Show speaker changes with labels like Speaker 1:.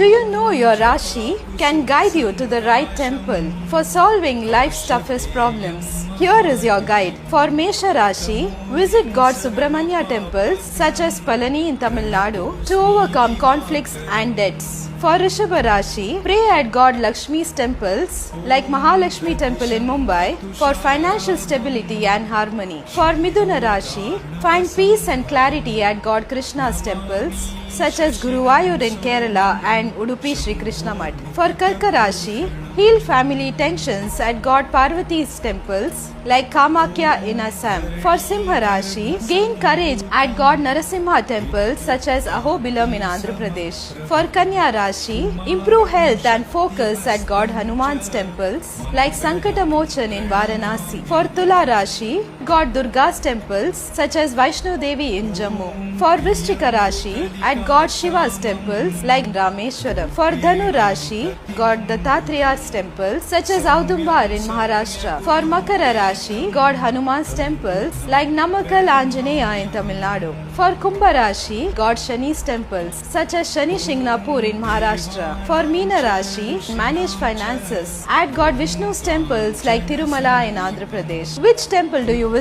Speaker 1: Do you know your Rashi can guide you to the right temple for solving life's toughest problems? Here is your guide. For Mesha Rashi, visit God Subramanya temples such as Palani in Tamil Nadu to overcome conflicts and debts. For Rishabha Rashi, pray at God Lakshmi's temples like Mahalakshmi temple in Mumbai for financial stability and harmony. For Midhuna Rashi, find peace and clarity at God Krishna's temples such as Guruvayur in Kerala and Udupi Sri Krishna Mutt. For Karka Rashi, heal family tensions at God Parvati's temples like Kamakya in Assam. For Simha Rashi, gain courage at God Narasimha temples such as Ahobilam in Andhra Pradesh. For Kanya Rashi, improve health and focus at God Hanuman's temples like Sankatamochan in Varanasi. For Tula Rashi, God Durga's temples such as Vaishno Devi in Jammu. For Vrishchika Rashi, at God Shiva's temples like Rameshwaram. For Dhanu Rashi, God Dattatreya's temples such as Audumbar in Maharashtra. For Makara Rashi, God Hanuman's temples like Namakkal Anjaneya in Tamil Nadu. For Kumbha Rashi, God Shani's temples such as Shani Shingnapur in Maharashtra. For Meena Rashi, manage finances at God Vishnu's temples like Tirumala in Andhra Pradesh. Which temple do you visit?